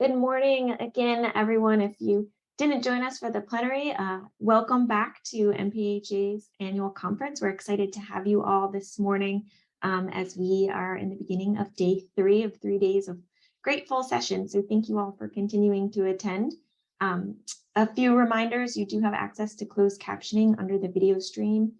Good morning again, everyone. If you didn't join us for the plenary, welcome back to MPHA's annual conference. We're excited to have you all this morning as we are in the beginning of day 3 of 3 days of great full session. So thank you all for continuing to attend. A few reminders, you do have access to closed captioning under the video stream.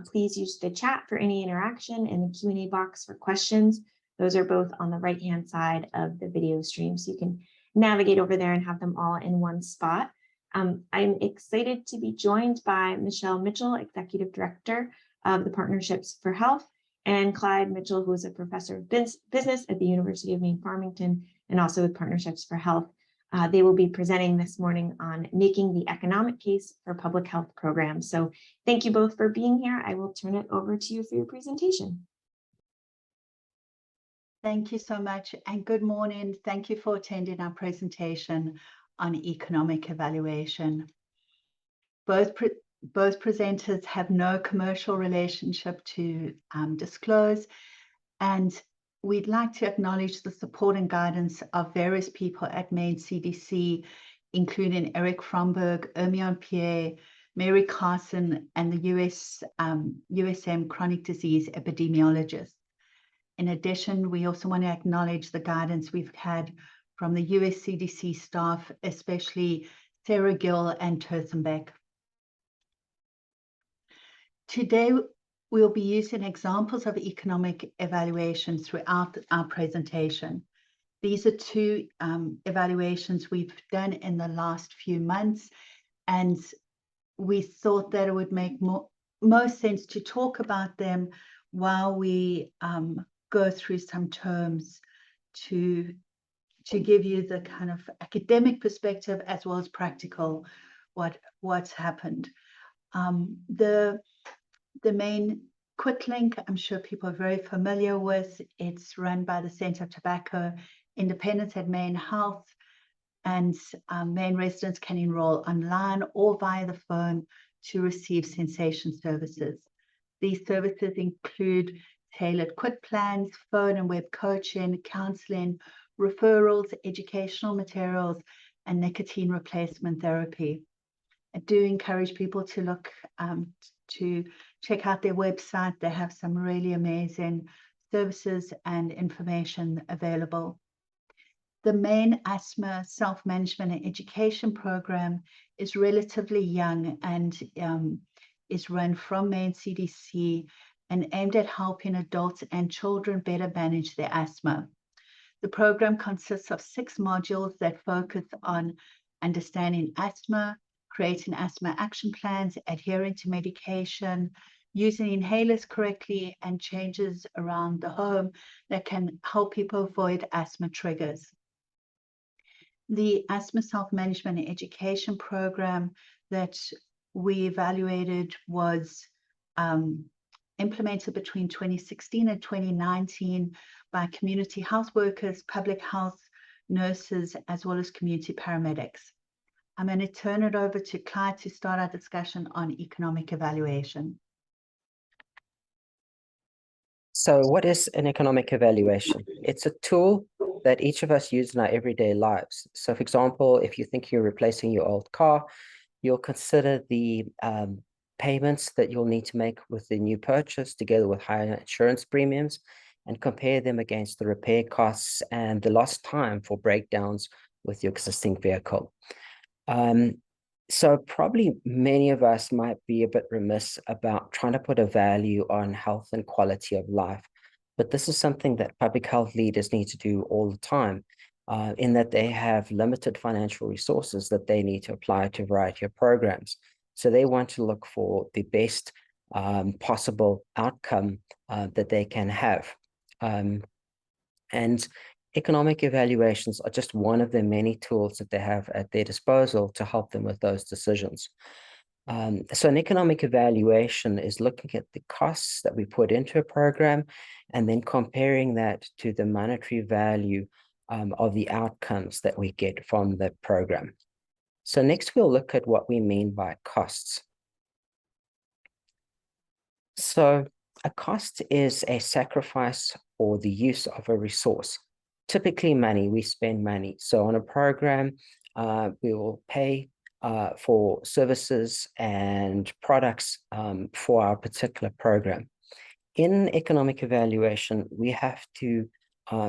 Please use the chat for any interaction and the Q&A box for questions. Those are both on the right-hand side of the video stream, so you can navigate over there and have them all in one spot. I'm excited to be joined by Michelle Mitchell, Executive Director of the Partnerships for Health, and Clyde Mitchell, who is a professor of business at the University of Maine Farmington and also with Partnerships for Health. They will be presenting this morning on making the economic case for public health programs. So thank you both for being here. I will turn it over to you for your presentation. Thank you so much, and good morning. Thank you for attending our presentation on economic evaluation. Both presenters have no commercial relationship to disclose, and we'd like to acknowledge the support and guidance of various people at Maine CDC, including Eric Fromberg, Ermione Pierre, Mary Carson, and the USM chronic disease epidemiologist. In addition, we also want to acknowledge the guidance we've had from the US CDC staff, especially Sarah Gill and Tirtham Beck. Today, we'll be using examples of economic evaluation throughout our presentation. These are two evaluations we've done in the last few months, and we thought that it would make most sense to talk about them while we go through some terms to give you the kind of academic perspective as well as practical what's happened. The main quick link, I'm sure people are very familiar with. It's run by the Center of Tobacco Independence at Maine Health, and Maine residents can enroll online or via the phone to receive cessation services. These services include tailored quit plans, phone and web coaching, counseling, referrals, educational materials, and nicotine replacement therapy. I do encourage people to look to check out their website. They have some really amazing services and information available. The Maine Asthma Self-Management and Education Program is relatively young and is run from Maine CDC and aimed at helping adults and children better manage their asthma. The program consists of 6 modules that focus on understanding asthma, creating asthma action plans, adhering to medication, using inhalers correctly, and changes around the home that can help people avoid asthma triggers. The Asthma Self-Management and Education Program that we evaluated was implemented between 2016 and 2019 by community health workers, public health nurses, as well as community paramedics. I'm going to turn it over to Clyde to start our discussion on economic evaluation. So what is an economic evaluation? It's a tool that each of us use in our everyday lives. So for example, if you think you're replacing your old car, you'll consider the payments that you'll need to make with the new purchase together with higher insurance premiums and compare them against the repair costs and the lost time for breakdowns with your existing vehicle. So probably many of us might be a bit remiss about trying to put a value on health and quality of life, but this is something that public health leaders need to do all the time, in that they have limited financial resources that they need to apply to a variety of programs. So they want to look for the best possible outcome that they can have. And economic evaluations are just one of the many tools that they have at their disposal to help them with those decisions. So an economic evaluation is looking at the costs that we put into a program and then comparing that to the monetary value of the outcomes that we get from the program. So next we'll look at what we mean by costs. So a cost is a sacrifice or the use of a resource. typically money, we spend money. So on a program, we will pay for services and products for our particular program. In economic evaluation, we have to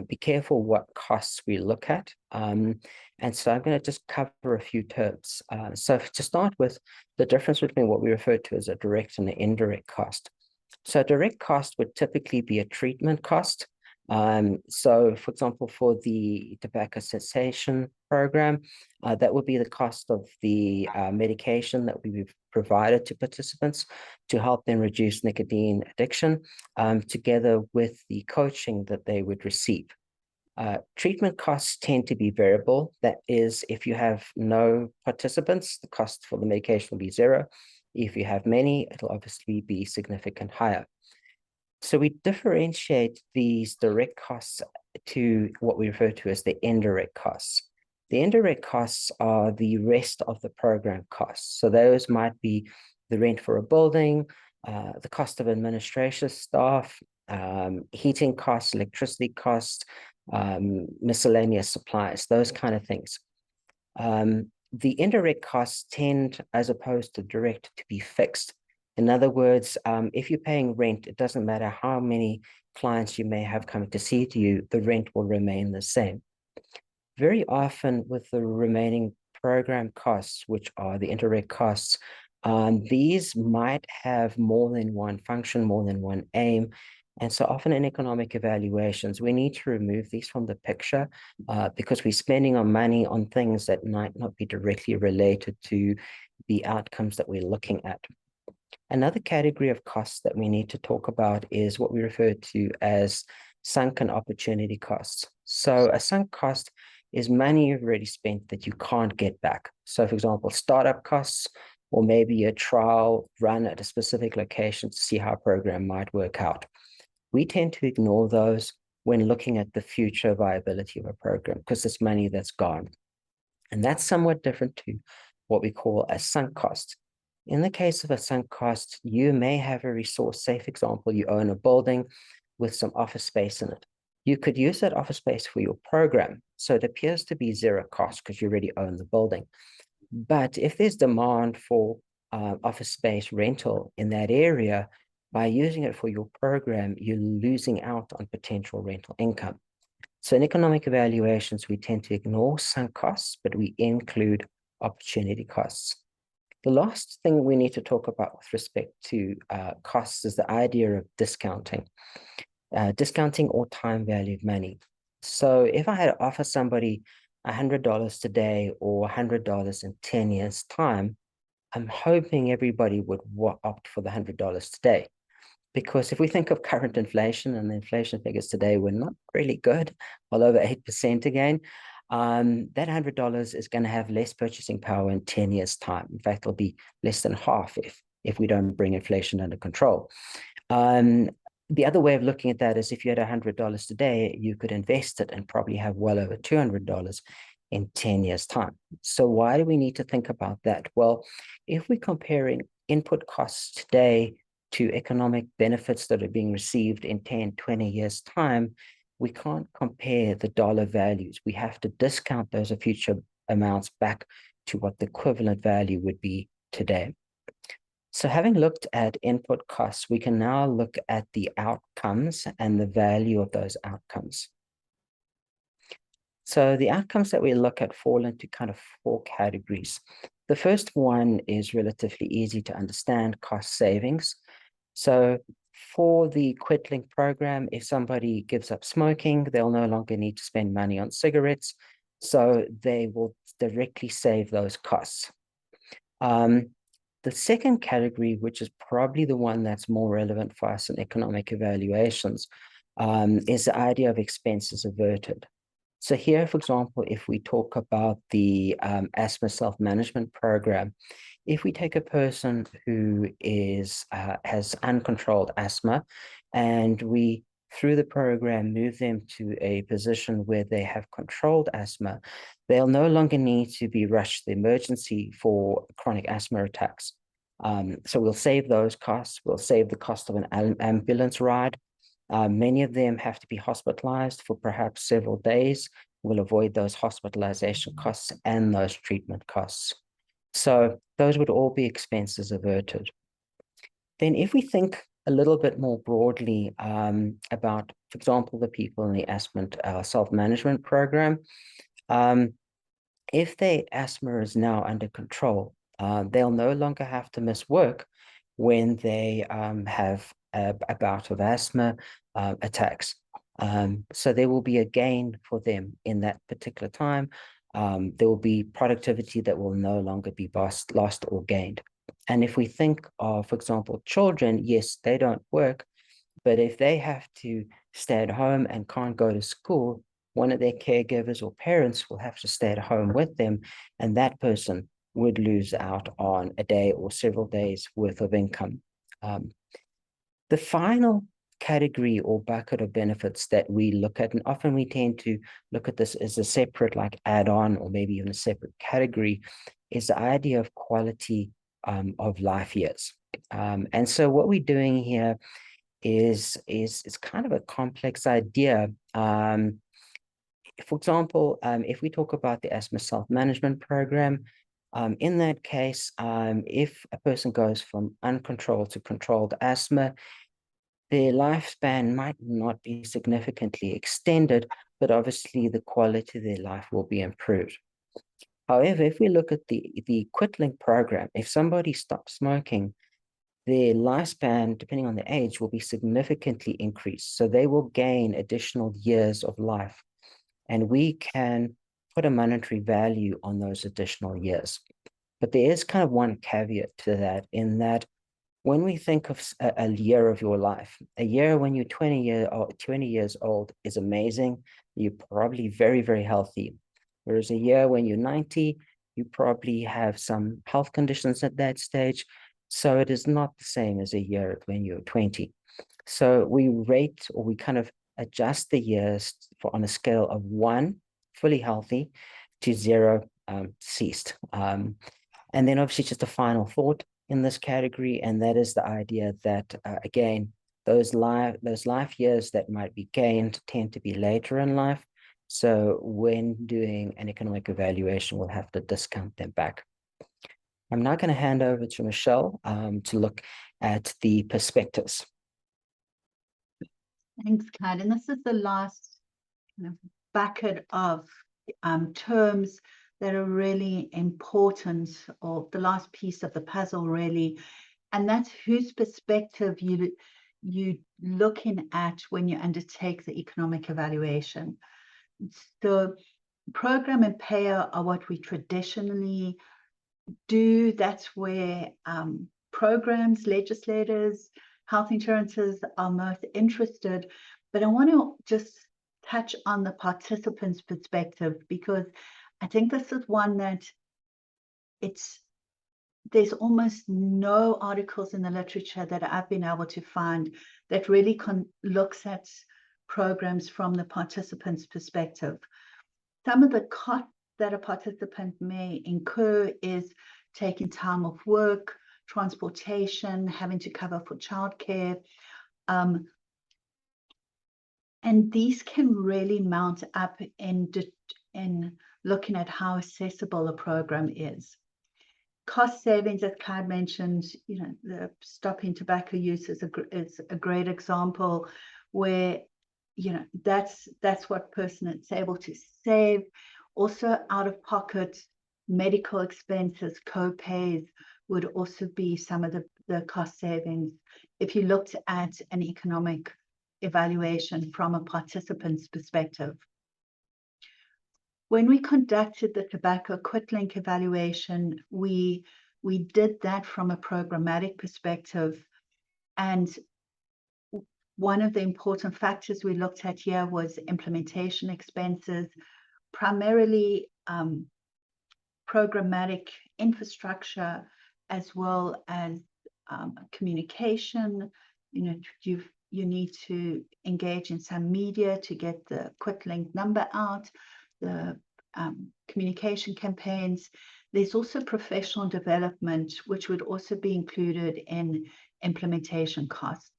be careful what costs we look at. And so I'm going to just cover a few terms. So to start with, the difference between what we refer to as a direct and an indirect cost. So a direct cost would typically be a treatment cost. So for example, for the tobacco cessation program, that would be the cost of the medication that we've provided to participants to help them reduce nicotine addiction, together with the coaching that they would receive. Treatment costs tend to be variable. That is, if you have no participants, the cost for the medication will be zero. If you have many, it'll obviously be significantly higher. So we differentiate these direct costs to what we refer to as the indirect costs. The indirect costs are the rest of the program costs. So those might be the rent for a building, the cost of administration staff, heating costs, electricity costs, miscellaneous supplies, those kind of things. The indirect costs tend, as opposed to direct, to be fixed. In other words, if you're paying rent, it doesn't matter how many clients you may have coming to see you, the rent will remain the same. Very often with the remaining program costs, which are the indirect costs, these might have more than one function, more than one aim. And so often in economic evaluations, we need to remove these from the picture because we're spending our money on things that might not be directly related to the outcomes that we're looking at. Another category of costs that we need to talk about is what we refer to as sunken opportunity costs. So a sunk cost is money you've already spent that you can't get back. So for example, startup costs, or maybe a trial run at a specific location to see how a program might work out. We tend to ignore those when looking at the future viability of a program because it's money that's gone. And that's somewhat different to what we call a sunk cost. In the case of a sunk cost, you may have a resource. Say, for example, you own a building with some office space in it. You could use that office space for your program. So it appears to be zero cost because you already own the building. But if there's demand for office space rental in that area, by using it for your program, you're losing out on potential rental income. So in economic evaluations, we tend to ignore sunk costs, but we include opportunity costs. The last thing we need to talk about with respect to costs is the idea of discounting. Discounting or time valued money. So if I had to offer somebody $100 today or $100 in 10 years' time, I'm hoping everybody would opt for the $100 today. Because if we think of current inflation, and the inflation figures today were not really good, well over 8% again, that $100 is going to have less purchasing power in 10 years' time. In fact, it'll be less than half if we don't bring inflation under control. The other way of looking at that is if you had $100 today, you could invest it and probably have well over $200 in 10 years' time. So why do we need to think about that? Well, if we're comparing input costs today to economic benefits that are being received in 10, 20 years' time, we can't compare the dollar values. We have to discount those future amounts back to what the equivalent value would be today. So having looked at input costs, we can now look at the outcomes and the value of those outcomes. So the outcomes that we look at fall into kind of 4 categories. The first one is relatively easy to understand: cost savings. So for the QuitLink program, if somebody gives up smoking, they'll no longer need to spend money on cigarettes. So they will directly save those costs. The second category, which is probably the one that's more relevant for us in economic evaluations, is the idea of expenses averted. So here, for example, if we talk about the asthma self-management program, if we take a person who has uncontrolled asthma and we, through the program, move them to a position where they have controlled asthma, they'll no longer need to be rushed to the emergency for chronic asthma attacks. So we'll save those costs. We'll save the cost of an ambulance ride. Many of them have to be hospitalized for perhaps several days. We'll avoid those hospitalization costs and those treatment costs. So those would all be expenses averted. Then if we think a little bit more broadly about, for example, the people in the asthma self-management program, if their asthma is now under control, they'll no longer have to miss work when they have a bout of asthma attacks. So there will be a gain for them in that particular time. There will be productivity that will no longer be lost or gained. And if we think of, for example, children, yes, they don't work, but if they have to stay at home and can't go to school, one of their caregivers or parents will have to stay at home with them, and that person would lose out on a day or several days worth of income. The final category or bucket of benefits that we look at, and often we tend to look at this as a separate like add-on or maybe even a separate category, is the idea of quality of life years. And so what we're doing here is kind of a complex idea. For example, if we talk about the asthma self-management program, in that case, if a person goes from uncontrolled to controlled asthma, their lifespan might not be significantly extended, but obviously the quality of their life will be improved. However, if we look at the QuitLink program, if somebody stops smoking, their lifespan, depending on the age, will be significantly increased. So they will gain additional years of life. And we can put a monetary value on those additional years. But there is kind of one caveat to that, in that when we think of a year of your life, a year when you're 20 years old is amazing. You're probably very, very healthy. Whereas a year when you're 90, you probably have some health conditions at that stage. So it is not the same as a year when you're 20. So we rate, or we kind of adjust the years on a scale of 1, fully healthy, to 0, deceased. And then obviously just a final thought in this category, and that is the idea that, again, those life years that might be gained tend to be later in life. So when doing an economic evaluation, we'll have to discount them back. I'm now going to hand over to Michelle to look at the perspectives. Thanks, Kat. And this is the last kind of bucket of terms that are really important, or the last piece of the puzzle, really. And that's whose perspective you looking at when you undertake the economic evaluation. So program and payer are what we traditionally do. That's where programs, legislators, health insurances are most interested. But I want to just touch on the participant's perspective, because I think this is one that there's almost no articles in the literature that I've been able to find that really looks at programs from the participant's perspective. Some of the costs that a participant may incur is taking time off work, transportation, having to cover for childcare. And these can really mount up in looking at how accessible a program is. Cost savings, as Clyde mentioned, the stopping tobacco use is a great example where, that's what person is able to save. Also, out-of-pocket medical expenses, co-pays would also be some of the cost savings if you looked at an economic evaluation from a participant's perspective. When we conducted the tobacco QuitLink evaluation, we did that from a programmatic perspective. And one of the important factors we looked at here was implementation expenses, primarily programmatic infrastructure, as well as communication. You need to engage in some media to get the QuitLink number out, the communication campaigns. There's also professional development, which would also be included in implementation costs.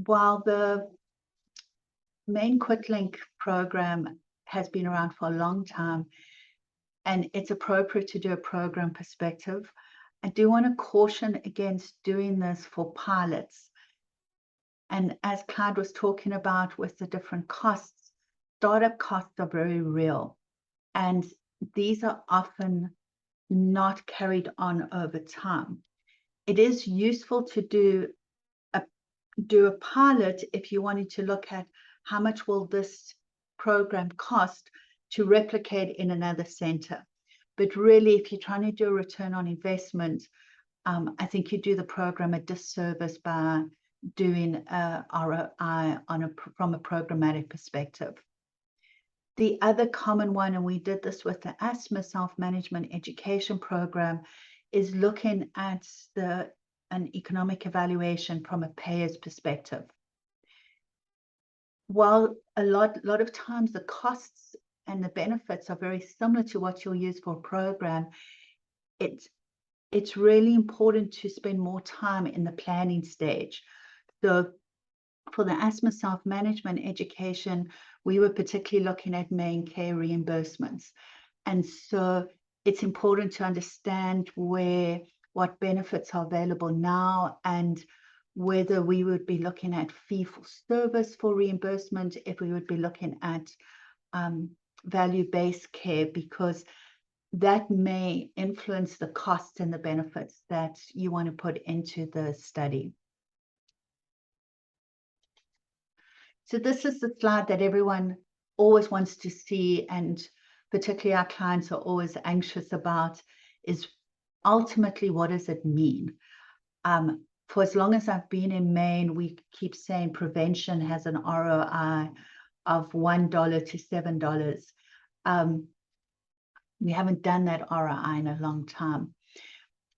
While the main QuitLink program has been around for a long time, and it's appropriate to do a program perspective, I do want to caution against doing this for pilots. And as Clyde was talking about with the different costs, startup costs are very real. And these are often not carried on over time. It is useful to do a pilot if you wanted to look at how much will this program cost to replicate in another center. But really, if you're trying to do a return on investment, I think you do the program a disservice by doing a ROI from a programmatic perspective. The other common one, and we did this with the ASMA Self-Management Education Program, is looking at an economic evaluation from a payer's perspective. While a lot of times the costs and the benefits are very similar to what you'll use for a program, it's really important to spend more time in the planning stage. So for the ASMA Self-Management Education, we were particularly looking at main care reimbursements. And so it's important to understand what benefits are available now and whether we would be looking at fee for service for reimbursement, if we would be looking at value-based care, because that may influence the costs and the benefits that you want to put into the study. So this is the slide that everyone always wants to see, and particularly our clients are always anxious about, is ultimately, what does it mean? For as long as I've been in Maine, we keep saying prevention has an ROI of $1 to $7. We haven't done that ROI in a long time.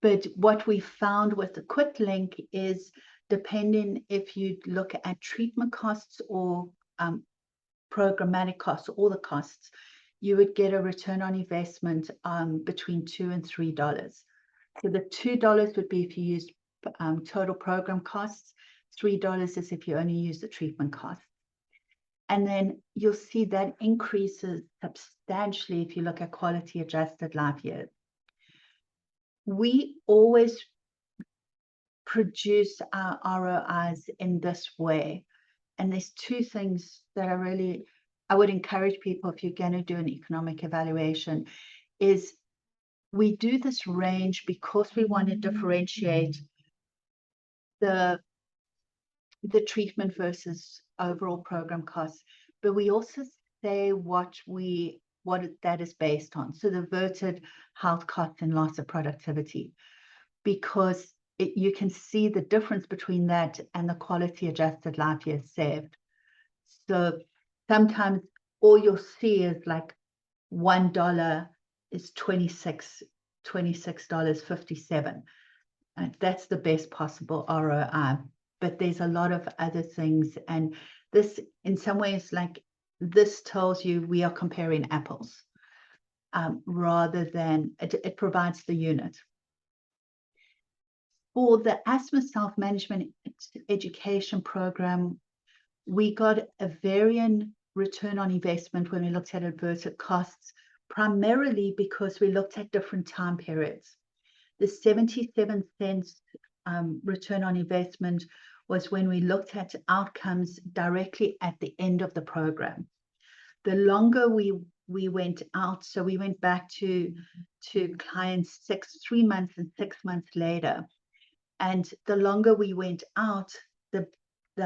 But what we found with the QuitLink is, depending if you look at treatment costs or programmatic costs, all the costs, you would get a return on investment between $2 and $3. So the $2 would be if you used total program costs. $3 is if you only use the treatment costs. And then you'll see that increases substantially if you look at quality adjusted life years. We always produce our ROIs in this way. And there's two things that I would encourage people, if you're going to do an economic evaluation, is we do this range because we want to differentiate the treatment versus overall program costs, but we also say what that is based on. So the averted health costs and loss of productivity, because you can see the difference between that and the quality adjusted life years saved. So sometimes all you'll see is like $1 is $26.57. That's the best possible ROI. But there's a lot of other things, and this, in some ways, like this tells you we are comparing apples, rather than it provides the unit. For the ASMA Self-Management Education Program, we got a varying return on investment when we looked at averted costs, primarily because we looked at different time periods. The 77 cents return on investment was when we looked at outcomes directly at the end of the program. The longer we went out, so we went back to clients 3 months and 6 months later, and the longer we went out, the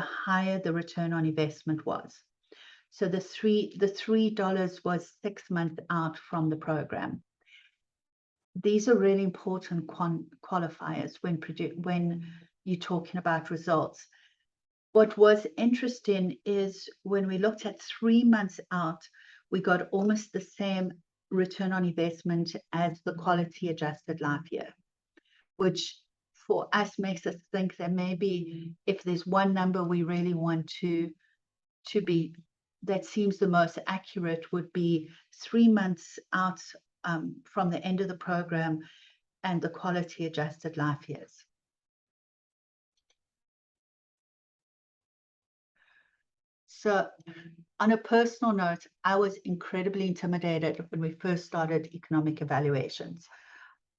higher the return on investment was. So the $3 was 6 months out from the program. These are really important qualifiers when you're talking about results. What was interesting is when we looked at 3 months out, we got almost the same return on investment as the quality adjusted life year, which for us makes us think that maybe if there's one number we really want to be, that seems the most accurate, would be 3 months out from the end of the program and the quality adjusted life years. So on a personal note, I was incredibly intimidated when we first started economic evaluations.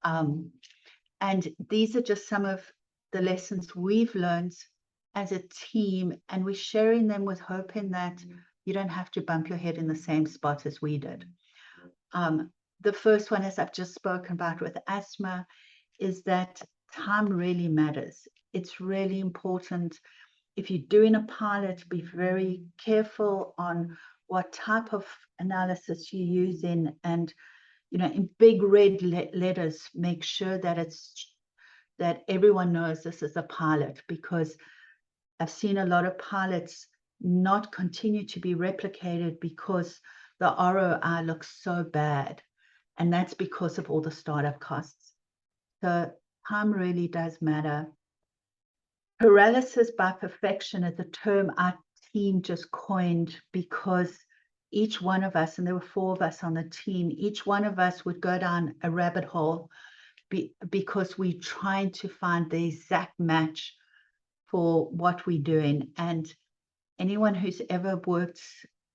And these are just some of the lessons we've learned as a team, and we're sharing them with hoping that you don't have to bump your head in the same spot as we did. The first one, as I've just spoken about with asthma, is that time really matters. It's really important. If you're doing a pilot, be very careful on what type of analysis you're using, and in big red letters, make sure that everyone knows this is a pilot, because I've seen a lot of pilots not continue to be replicated because the ROI looks so bad, and that's because of all the startup costs. So time really does matter. Paralysis by perfection is a term our team just coined, because each one of us, and there were 4 of us on the team, each one of us would go down a rabbit hole because we're trying to find the exact match for what we're doing. And anyone who's ever worked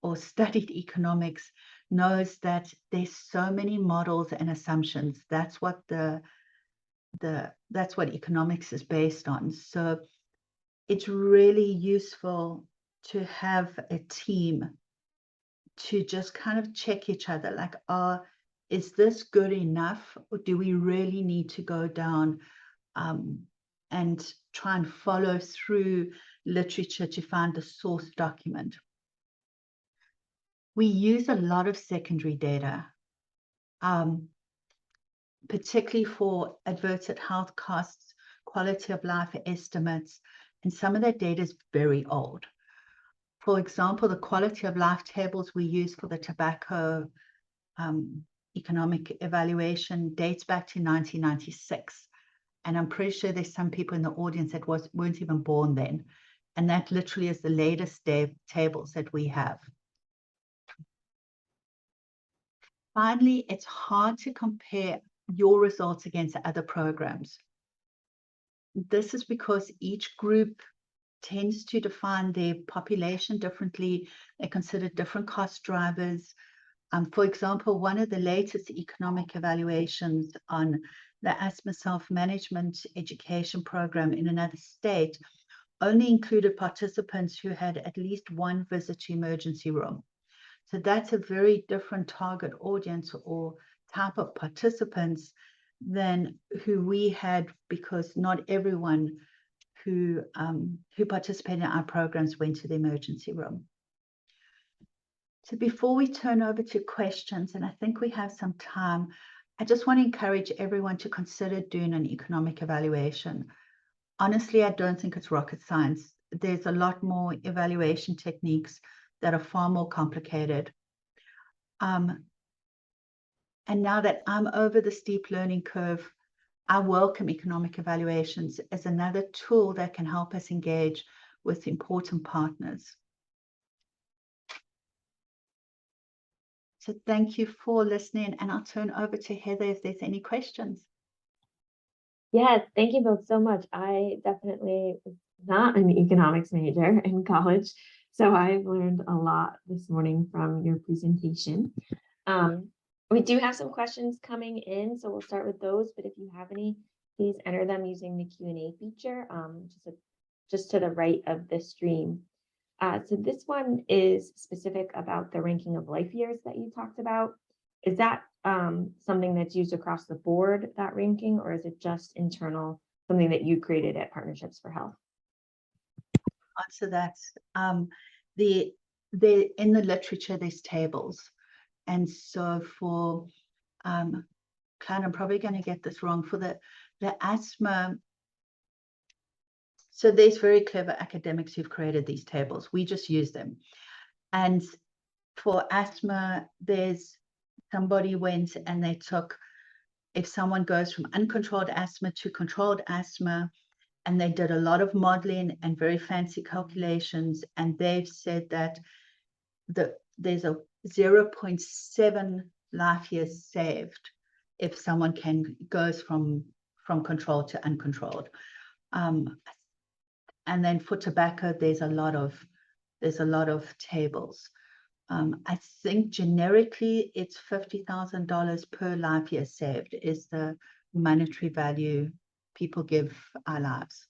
or studied economics knows that there's so many models and assumptions. That's what that's what economics is based on. So it's really useful to have a team to just kind of check each other, like, is this good enough, or do we really need to go down and try and follow through literature to find the source document? We use a lot of secondary data, particularly for adverted health costs, quality of life estimates, and some of that data is very old. For example, the quality of life tables we use for the tobacco economic evaluation dates back to 1996. And I'm pretty sure there's some people in the audience that weren't even born then. And that literally is the latest tables that we have. Finally, it's hard to compare your results against other programs. This is because each group tends to define their population differently. They consider different cost drivers. For example, one of the latest economic evaluations on the asthma self-management education program in another state only included participants who had at least 1 visit to emergency room. So that's a very different target audience or type of participants than who we had, because not everyone who participated in our programs went to the emergency room. So before we turn over to questions, and I think we have some time, I just want to encourage everyone to consider doing an economic evaluation. Honestly, I don't think it's rocket science. There's a lot more evaluation techniques that are far more complicated. And now that I'm over the steep learning curve, I welcome economic evaluations as another tool that can help us engage with important partners. So thank you for listening, and I'll turn over to Heather if there's any questions. Yeah, thank you both so much. I definitely was not an economics major in college, so I've learned a lot this morning from your presentation. We do have some questions coming in, so we'll start with those, but if you have any, please enter them using the Q&A feature, just to the right of the stream. So this one is specific about the ranking of life years that you talked about. Is that something that's used across the board, that ranking, or is it just internal, something that you created at Partnerships for Health? Answer that. In the literature, there's tables. And so for, Klein, I'm probably going to get this wrong, for the asthma, so there's very clever academics who've created these tables. We just use them. And for asthma, there's somebody went and they took, if someone goes from uncontrolled asthma to controlled asthma, and they did a lot of modeling and very fancy calculations, and they've said that there's a 0.7 life years saved if someone goes from controlled to uncontrolled. And then for tobacco, there's a lot of there's a lot of tables. I think generically it's $50,000 per life year saved is the monetary value people give our lives.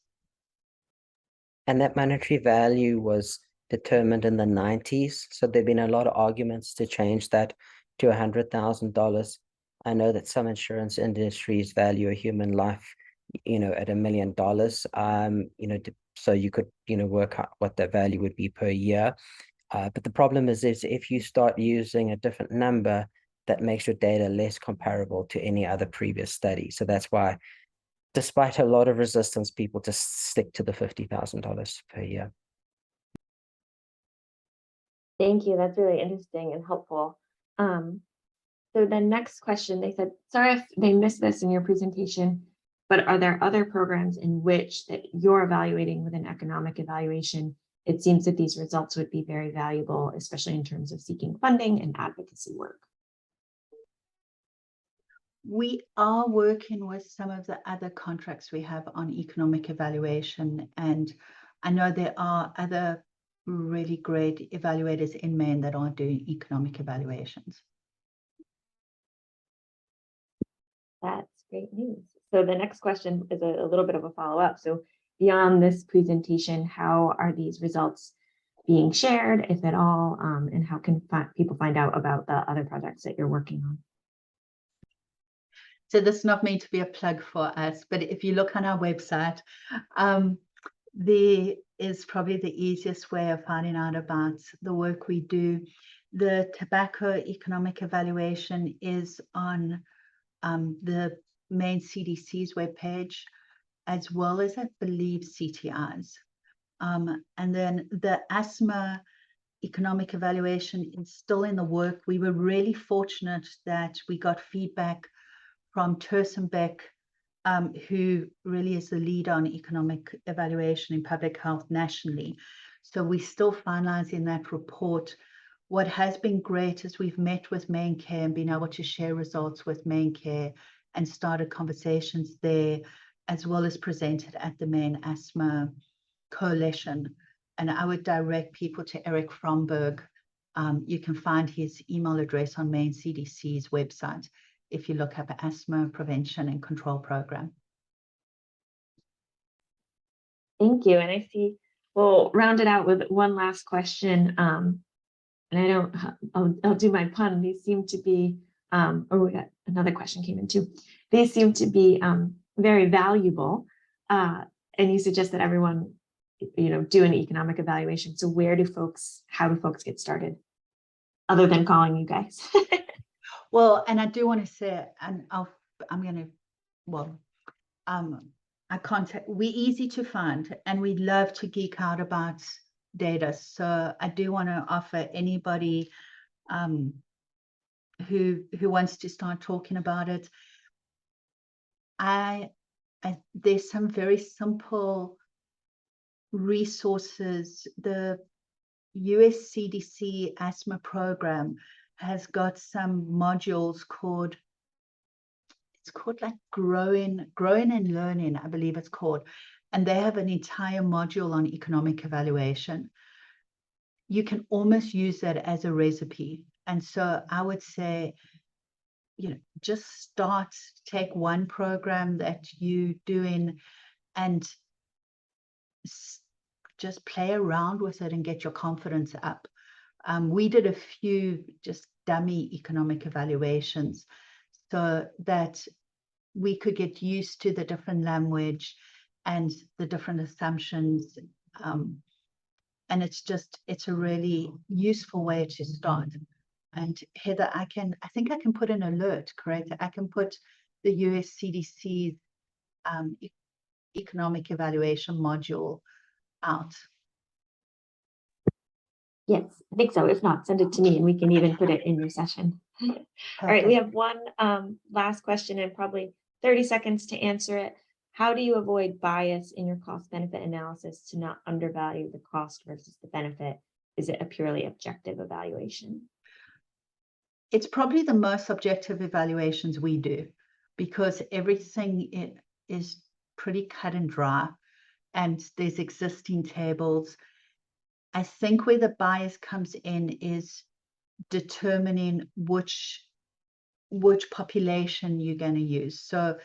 And that monetary value was determined in the 90s. So there've been a lot of arguments to change that to $100,000. I know that some insurance industries value a human life, at $1 million. So you could, work out what that value would be per year. But the problem is if you start using a different number, that makes your data less comparable to any other previous study. So that's why, despite a lot of resistance, people just stick to the $50,000 per year. Thank you. That's really interesting and helpful. So the next question, they said, sorry if they missed this in your presentation, but are there other programs in which that you're evaluating with an economic evaluation? It seems that these results would be very valuable, especially in terms of seeking funding and advocacy work. We are working with some of the other contracts we have on economic evaluation, and I know there are other really great evaluators in Maine that are doing economic evaluations. That's great news. So the next question is a little bit of a follow-up. So beyond this presentation, how are these results being shared, if at all, and how can people find out about the other projects that you're working on? So this is not meant to be a plug for us, but if you look on our website, there is probably the easiest way of finding out about the work we do. The tobacco economic evaluation is on the Maine CDC's webpage, as well as I believe CTI's. And then the asthma economic evaluation is still in the work. We were really fortunate that we got feedback from Turson Beck, who really is the leader on economic evaluation in public health nationally. So we're still finalizing that report. What has been great is we've met with MaineCare and been able to share results with MaineCare and started conversations there, as well as presented at the Maine Asthma Coalition. And I would direct people to Eric Fromberg. You can find his email address on Maine CDC's website if you look up Asthma Prevention and Control Program. Thank you. And I see we'll round it out with one last question. And I don't, I'll do my pun. These seem to be, we got another question came in too. These seem to be very valuable. And you suggest that everyone, do an economic evaluation. So how do folks get started? Other than calling you guys? Well, and I do want to say, and we're easy to find and we love to geek out about data. So I do want to offer anybody who wants to start talking about it. There's some very simple resources. The US CDC asthma program has got some modules called like growing and learning, I believe it's called. And they have an entire module on economic evaluation. You can almost use that as a recipe. And so I would say, just take one program that you're doing and just play around with it and get your confidence up. We did a few just dummy economic evaluations so that we could get used to the different language and the different assumptions. And it's a really useful way to start. And Heather, I think I can put an alert, correct? I can put the US CDC's economic evaluation module out. Yes, I think so. If not, send it to me and we can even put it in your session. All right, we have one last question and probably 30 seconds to answer it. How do you avoid bias in your cost benefit analysis to not undervalue the cost versus the benefit? Is it a purely objective evaluation? It's probably the most objective evaluations we do because everything is pretty cut and dry and there's existing tables. I think where the bias comes in is determining which population you're going to use. So,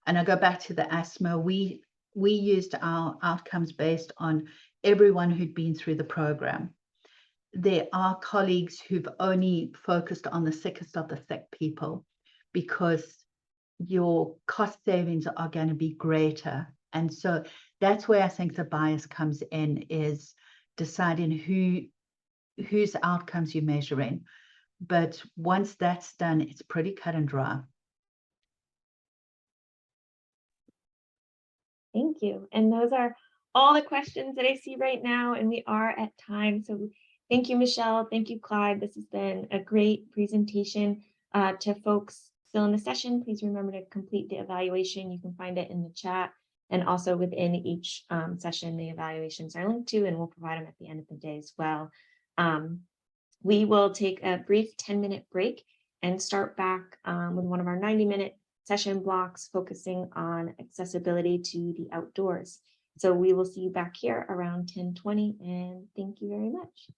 and I go back to the asthma, we used our outcomes based on everyone who'd been through the program. There are colleagues who've only focused on the sickest of the sick people because your cost savings are going to be greater. And so that's where I think the bias comes in, is deciding whose outcomes you're measuring. But once that's done, it's pretty cut and dry. Thank you. And those are all the questions that I see right now, and we are at time. So thank you, Michelle. Thank you, Clyde. This has been a great presentation. To folks still in the session, please remember to complete the evaluation. You can find it in the chat, and also within each session, the evaluations are linked to, and we'll provide them at the end of the day as well. We will take a brief 10-minute break and start back with one of our 90-minute session blocks focusing on accessibility to the outdoors. So we will see you back here around 10:20, and thank you very much.